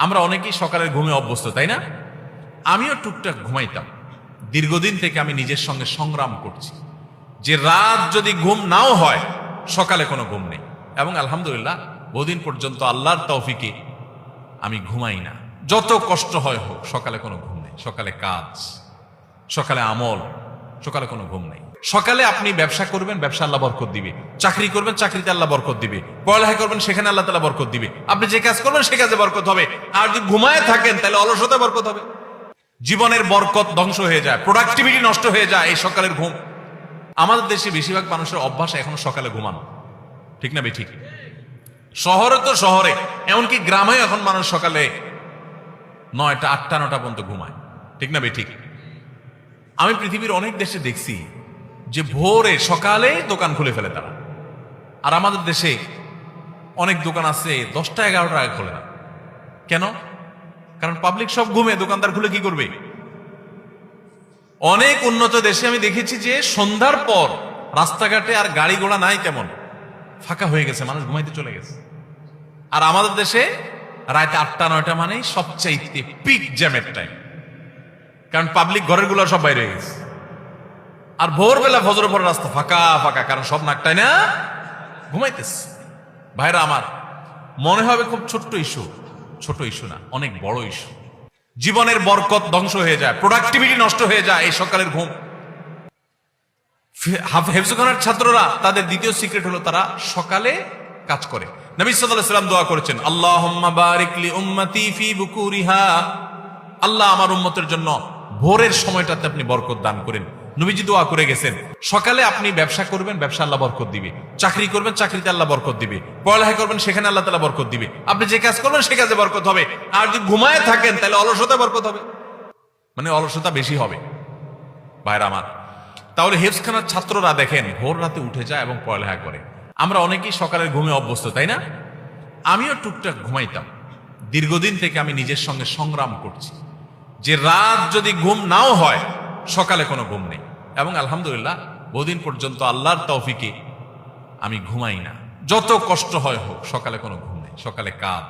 আমরা অনেকেই সকালের ঘুমে অভ্যস্ত, তাই না? আমিও টুকটাক ঘুমাইতাম। দীর্ঘদিন থেকে আমি নিজের সঙ্গে সংগ্রাম করছি যে রাত যদি ঘুম নাও হয়, সকালে কোনো ঘুম নেই। এবং আলহামদুলিল্লাহ বহুদিন পর্যন্ত আল্লাহর তৌফিকে আমি ঘুমাই না। যত কষ্ট হয় হোক, সকালে কোনো ঘুম নেই। সকালে কাজ, সকালে আমল, সকালে কোনো ঘুম নেই। সকালে আপনি ব্যবসা করবেন, ব্যবসা আল্লাহ বরকত দিবে। চাকরি করবেন, চাকরিতে আল্লাহ বরকত দিবে। পড়ালেখা করবেন, সেখানে আল্লাহ তাআলা বরকত দিবে। আপনি যে কাজ করবেন সে কাজে বরকত হবে। আর যদি ঘুমায় থাকেন তাহলে অলসতা বরকত হবে। জীবনের বরকত ধ্বংস হয়ে যায়, প্রোডাক্টিভিটি নষ্ট হয়ে যায় এই সকালের ঘুম। আমাদের দেশে বেশিরভাগ মানুষের অভ্যাস এখনো সকালে ঘুমানো, ঠিক না বেঠিক? শহরে তো শহরে, এমনকি গ্রামেও এখন মানুষ সকালে 9টা 8টা 9টা পর্যন্ত ঘুমায়, ঠিক না বেঠিক? আমি পৃথিবীর অনেক দেশে দেখছি যে ভোরে সকালে দোকান খুলে ফেলে তারা। আর আমাদের দেশে অনেক দোকান আছে 10টা 11টা আগে খোলে না। কেন? কারণ পাবলিক সব ঘুমে, দোকানদার খুলে কি করবে? অনেক উন্নত দেশে আমি দেখেছি যে সন্ধ্যার পর রাস্তাঘাটে আর গাড়ি ঘোড়া নাই, তেমন ফাঁকা হয়ে গেছে, মানুষ ঘুমাইতে চলে গেছে। আর আমাদের দেশে রাত 8টা 9টা মানেই সবচাইতে পিক জ্যামের টাইম, কারণ পাবলিক ঘরের গুলো সব বাইরে হয়ে গেছে। আর ভোরবেলা ফজরের পর রাস্তা ফাঁকা ফাঁকা, কারণ সব নাকটাই না ঘুমাইতেছে। ভাইরা আমার, মনে হবে খুব ছোট্ট ইস্যু, ছোট ইস্যু না, অনেক বড় ইস্যু। জীবনের বরকত ধ্বংস হয়ে যায়, প্রোডাক্টিভিটি নষ্ট হয়ে যায় এই সকালের ঘুম। হেফজখানার ছাত্ররা তাদের দ্বিতীয় সিক্রেট হলো তারা সকালে কাজ করে। নবী সাল্লাল্লাহু আলাইহি ওয়াসাল্লাম দোয়া করেছেন, আল্লাহুম্মা বারিক লি উম্মতি ফি বুকুরিহা, আল্লাহ আমার উম্মতের জন্য ভোরের সময়টাতে আপনি বরকত দান করেন। নবীজি দোয়া করে গেছেন, সকালে আপনি ব্যবসা করবেন, ব্যবসা আল্লাহ বরকত দিবে। চাকরি করবেন, চাকরিতে আল্লাহ বরকত দিবে। পড়ালেখা করবেন, সেখানে আল্লাহ তাআলা বরকত দিবে। আপনি যে কাজ করবেন সে কাজে বরকত হবে। আর যদি ঘুমায় থাকেন তাহলে অলসতা বরকত হবে, মানে অলসতা বেশি হবে। ভাইরা আমার, তাহলে হেফজখানার ছাত্ররা দেখেন ভোর রাতে উঠে যায় এবং পড়ালেখা করে। আমরা অনেকেই সকালের ঘুমে অভ্যস্ত, তাই না? আমিও টুকটাক ঘুমাইতাম। দীর্ঘদিন থেকে আমি নিজের সঙ্গে সংগ্রাম করছি যে রাত যদি ঘুম নাও হয়, সকালে কোনো ঘুম নেই। এবং আলহামদুলিল্লাহ বহুদিন পর্যন্ত আল্লাহর তৌফিকে আমি ঘুমাই না। যত কষ্ট হয় হোক, সকালে কোনো ঘুম নেই। সকালে কাজ,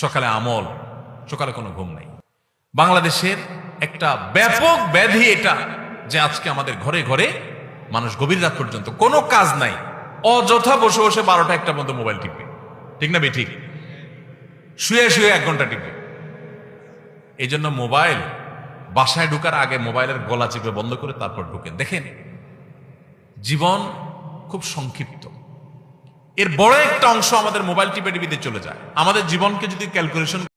সকালে আমল, সকালে কোনো ঘুম নেই। বাংলাদেশের একটা ব্যাপক ব্যাধি এটা যে আজকে আমাদের ঘরে ঘরে মানুষ গভীর রাত পর্যন্ত কোনো কাজ নাই, অযথা বসে বসে 12টা 1টা পর্যন্ত মোবাইল টিপবে, ঠিক না বেঠিক? শুয়ে শুয়ে 1 ঘন্টা টিপবে। এই জন্য মোবাইল বাসায় ঢুকার আগে মোবাইলের গলা চিপে বন্ধ করে তারপর ঢুকেন। দেখেন জীবন খুব সংক্ষিপ্ত, এর বড় একটা অংশ আমাদের মোবাইল টিপে টিপিতে চলে যায়। আমাদের জীবনকে যদি ক্যালকুলেশন